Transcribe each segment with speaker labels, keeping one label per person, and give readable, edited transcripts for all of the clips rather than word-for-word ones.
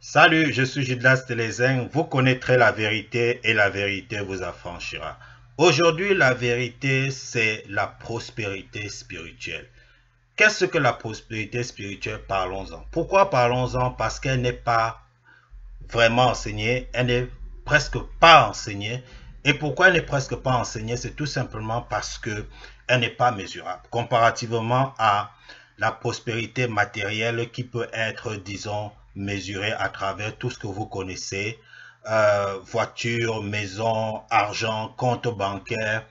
Speaker 1: Salut, je suis Gildas Télézin. Vous connaîtrez la vérité et la vérité vous affranchira. Aujourd'hui, la vérité, c'est la prospérité spirituelle. Qu'est-ce que la prospérité spirituelle? Parlons-en. Pourquoi parlons-en? Parce qu'elle n'est pas vraiment enseignée, elle n'est presque pas enseignée. Et pourquoi elle n'est presque pas enseignée? C'est tout simplement parce que elle n'est pas mesurable. Comparativement à la prospérité matérielle qui peut être, disons, mesurée à travers tout ce que vous connaissez, voiture, maison, argent, compte bancaire,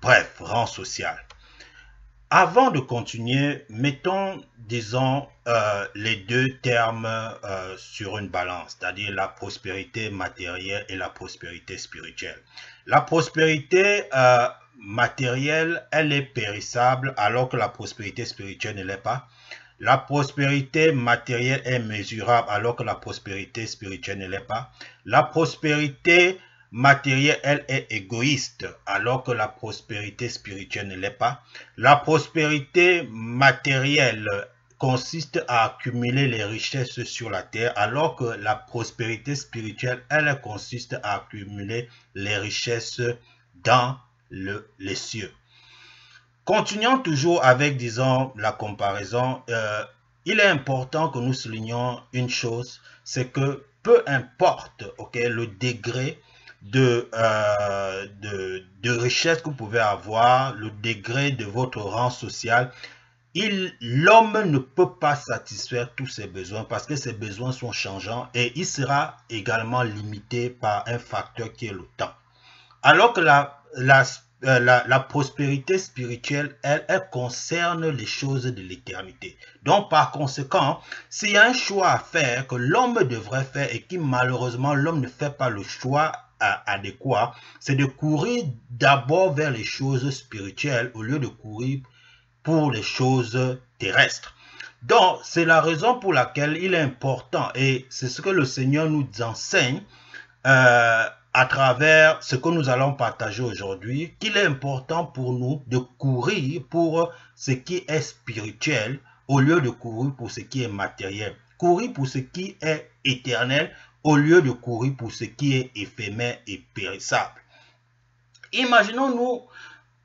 Speaker 1: bref, rang social. Avant de continuer, mettons, disons, les deux termes sur une balance, c'est-à-dire la prospérité matérielle et la prospérité spirituelle. La prospérité matérielle, elle est périssable, alors que la prospérité spirituelle ne l'est pas. La prospérité matérielle est mesurable, alors que la prospérité spirituelle ne l'est pas. La prospérité matérielle, elle est égoïste, alors que la prospérité spirituelle ne l'est pas. La prospérité matérielle consiste à accumuler les richesses sur la terre, alors que la prospérité spirituelle, elle consiste à accumuler les richesses dans les cieux. Continuons toujours avec, disons, la comparaison. Il est important que nous soulignions une chose, c'est que peu importe, ok, le degré de richesse que vous pouvez avoir, le degré de votre rang social, l'homme ne peut pas satisfaire tous ses besoins parce que ses besoins sont changeants et il sera également limité par un facteur qui est le temps. Alors que la prospérité spirituelle, elle concerne les choses de l'éternité. Donc, par conséquent, s'il y a un choix à faire que l'homme devrait faire et qui malheureusement l'homme ne fait pas le choix adéquat, c'est de courir d'abord vers les choses spirituelles au lieu de courir pour les choses terrestres. Donc, c'est la raison pour laquelle il est important, et c'est ce que le Seigneur nous enseigne, à travers ce que nous allons partager aujourd'hui, qu'il est important pour nous de courir pour ce qui est spirituel au lieu de courir pour ce qui est matériel. Courir pour ce qui est éternel au lieu de courir pour ce qui est éphémère et périssable. Imaginons-nous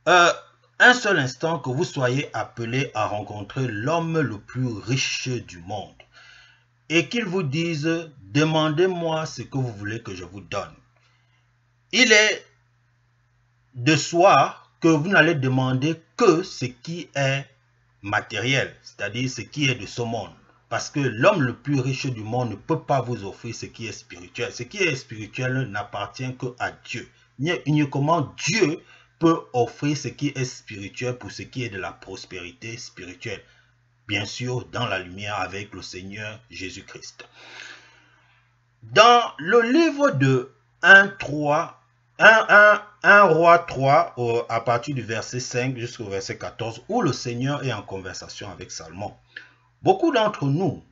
Speaker 1: un seul instant que vous soyez appelé à rencontrer l'homme le plus riche du monde et qu'il vous dise « Demandez-moi ce que vous voulez que je vous donne ». Il est de soi que vous n'allez demander que ce qui est matériel, c'est-à-dire ce qui est de ce monde. Parce que l'homme le plus riche du monde ne peut pas vous offrir ce qui est spirituel. Ce qui est spirituel n'appartient qu'à Dieu. Uniquement Dieu peut offrir ce qui est spirituel pour ce qui est de la prospérité spirituelle. Bien sûr, dans la lumière avec le Seigneur Jésus-Christ. Dans le livre de 1 Roi 3, à partir du verset 5 jusqu'au verset 14, où le Seigneur est en conversation avec Salomon. Beaucoup d'entre nous,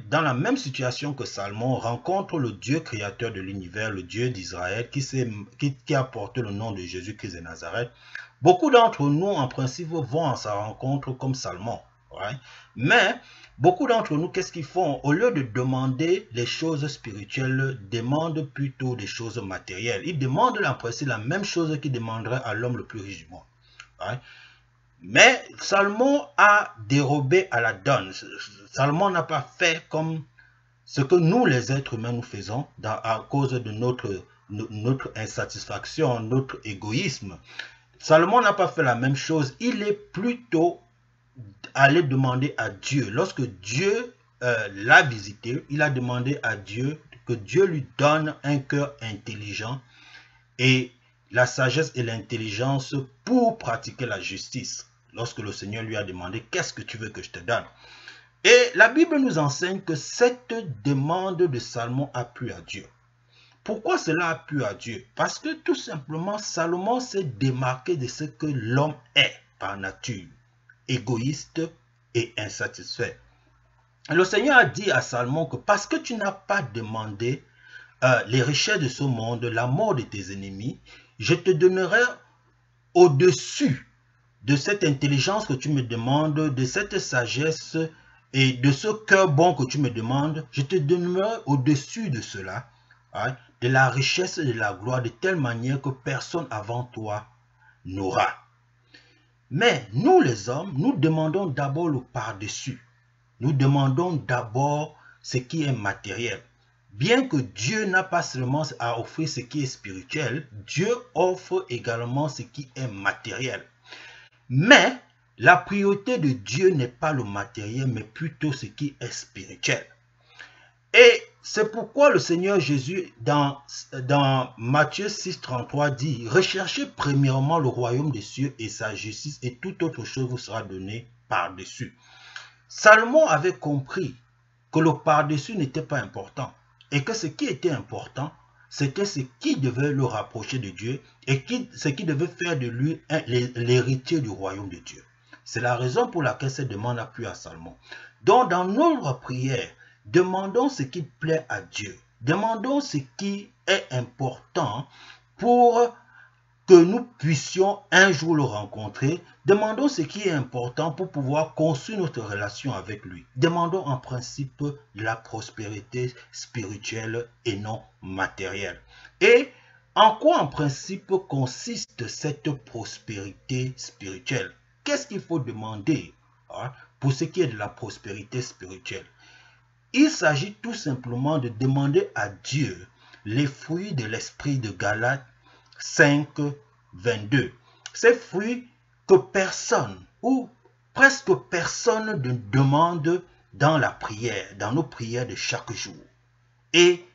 Speaker 1: dans la même situation que Salomon, rencontrent le Dieu créateur de l'univers, le Dieu d'Israël, qui a porté le nom de Jésus-Christ de Nazareth. Beaucoup d'entre nous, en principe, vont à sa rencontre comme Salomon. Mais beaucoup d'entre nous, qu'est-ce qu'ils font? Au lieu de demander les choses spirituelles, demandent plutôt des choses matérielles. Ils demandent en principe la même chose qu'ils demanderaient à l'homme le plus riche du monde. Mais Salomon a dérobé à la donne. Salomon n'a pas fait comme ce que nous, les êtres humains, nous faisons à cause de notre insatisfaction, notre égoïsme. Salomon n'a pas fait la même chose. Il est plutôt allé demander à Dieu. Lorsque Dieu l'a visité, il a demandé à Dieu que Dieu lui donne un cœur intelligent et la sagesse et l'intelligence pour pratiquer la justice. Lorsque le Seigneur lui a demandé, qu'est-ce que tu veux que je te donne? Et la Bible nous enseigne que cette demande de Salomon a plu à Dieu. Pourquoi cela a plu à Dieu? Parce que tout simplement, Salomon s'est démarqué de ce que l'homme est par nature, égoïste et insatisfait. Le Seigneur a dit à Salomon que parce que tu n'as pas demandé les richesses de ce monde, la mort de tes ennemis, je te donnerai au-dessus de cette intelligence que tu me demandes, de cette sagesse Et de ce cœur bon que tu me demandes, je te donnerai au-dessus de cela, hein, de la richesse et de la gloire, de telle manière que personne avant toi n'aura. Mais nous les hommes, nous demandons d'abord le par-dessus. Nous demandons d'abord ce qui est matériel. Bien que Dieu n'a pas seulement à offrir ce qui est spirituel, Dieu offre également ce qui est matériel. Mais la priorité de Dieu n'est pas le matériel, mais plutôt ce qui est spirituel. Et c'est pourquoi le Seigneur Jésus, dans Matthieu 6, 33, dit « Recherchez premièrement le royaume des cieux et sa justice, et toute autre chose vous sera donnée par-dessus. » Salomon avait compris que le par-dessus n'était pas important, et que ce qui était important, c'était ce qui devait le rapprocher de Dieu, et ce qui devait faire de lui l'héritier du royaume de Dieu. C'est la raison pour laquelle cette demande a plu à Salomon. Donc dans notre prière, demandons ce qui plaît à Dieu. Demandons ce qui est important pour que nous puissions un jour le rencontrer. Demandons ce qui est important pour pouvoir construire notre relation avec lui. Demandons en principe de la prospérité spirituelle et non matérielle. Et en quoi en principe consiste cette prospérité spirituelle? Qu'est-ce qu'il faut demander pour ce qui est de la prospérité spirituelle? Il s'agit tout simplement de demander à Dieu les fruits de l'esprit de Galates 5, 22. Ces fruits que personne ou presque personne ne demande dans la prière, dans nos prières de chaque jour. Et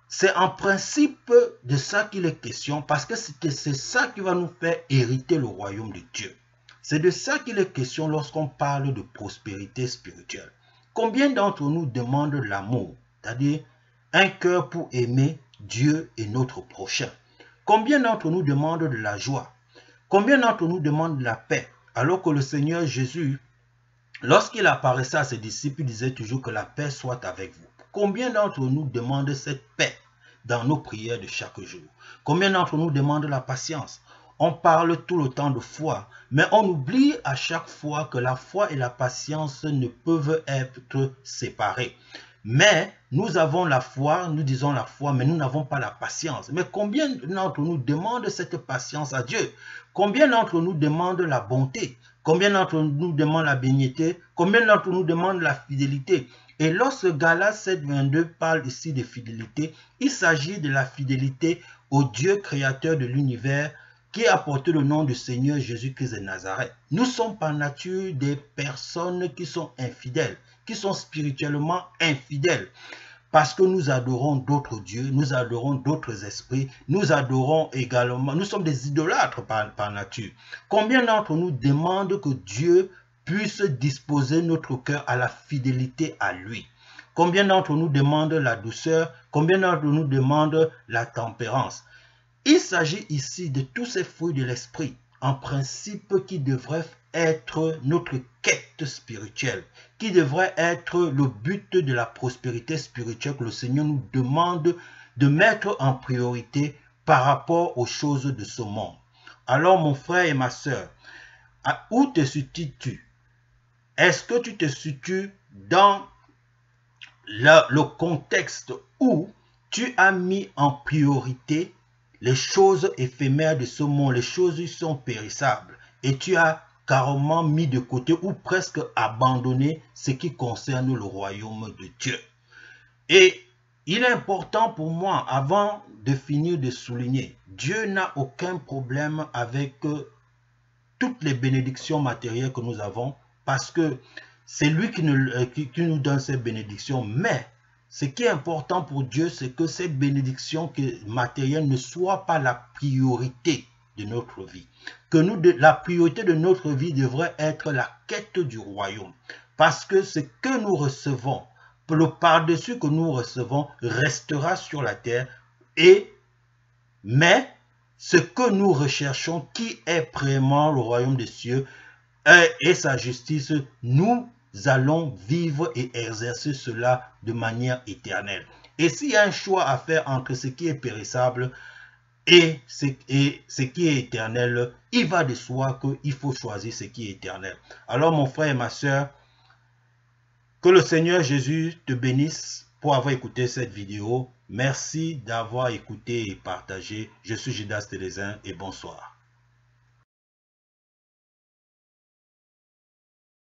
Speaker 1: c'est en principe de ça qu'il est question, parce que c'est ça qui va nous faire hériter le royaume de Dieu. C'est de ça qu'il est question lorsqu'on parle de prospérité spirituelle. Combien d'entre nous demandent l'amour, c'est-à-dire un cœur pour aimer Dieu et notre prochain? Combien d'entre nous demandent de la joie? Combien d'entre nous demandent de la paix? Alors que le Seigneur Jésus, lorsqu'il apparaissait à ses disciples, il disait toujours que la paix soit avec vous. Combien d'entre nous demandent cette paix dans nos prières de chaque jour? Combien d'entre nous demandent la patience? On parle tout le temps de foi, mais on oublie à chaque fois que la foi et la patience ne peuvent être séparées. Mais nous avons la foi, nous disons la foi, mais nous n'avons pas la patience. Mais combien d'entre nous demandent cette patience à Dieu? Combien d'entre nous demandent la bonté? Combien d'entre nous demandent la bénignité? Combien d'entre nous demandent la fidélité? Et lorsque Galates 7, 22 parle ici de fidélité, il s'agit de la fidélité au Dieu créateur de l'univers, qui a porté le nom du Seigneur Jésus-Christ de Nazareth. Nous sommes par nature des personnes qui sont infidèles, qui sont spirituellement infidèles, parce que nous adorons d'autres dieux, nous adorons d'autres esprits, nous adorons également, nous sommes des idolâtres par nature. Combien d'entre nous demandent que Dieu puisse disposer notre cœur à la fidélité à lui? Combien d'entre nous demandent la douceur? Combien d'entre nous demandent la tempérance? Il s'agit ici de tous ces fruits de l'esprit, en principe, qui devraient être notre quête spirituelle, qui devrait être le but de la prospérité spirituelle que le Seigneur nous demande de mettre en priorité par rapport aux choses de ce monde. Alors mon frère et ma sœur, où te situes-tu? Est-ce que tu te situes dans le contexte où tu as mis en priorité les choses éphémères de ce monde, les choses qui sont périssables, et tu as carrément mis de côté ou presque abandonné ce qui concerne le royaume de Dieu? Et il est important pour moi, avant de finir de souligner, Dieu n'a aucun problème avec toutes les bénédictions matérielles que nous avons, parce que c'est lui qui nous donne ces bénédictions. Mais ce qui est important pour Dieu, c'est que ces bénédictions matérielles ne soient pas la priorité de notre vie. Que la priorité de notre vie devrait être la quête du royaume. Parce que ce que nous recevons, le par-dessus que nous recevons, restera sur la terre. Mais ce que nous recherchons, qui est vraiment le royaume des cieux et sa justice, nous allons vivre et exercer cela de manière éternelle. Et s'il y a un choix à faire entre ce qui est périssable et ce qui est éternel, il va de soi qu'il faut choisir ce qui est éternel. Alors mon frère et ma sœur, Que le Seigneur Jésus te bénisse pour avoir écouté cette vidéo. Merci d'avoir écouté et partagé. Je suis Judas Télézin et bonsoir.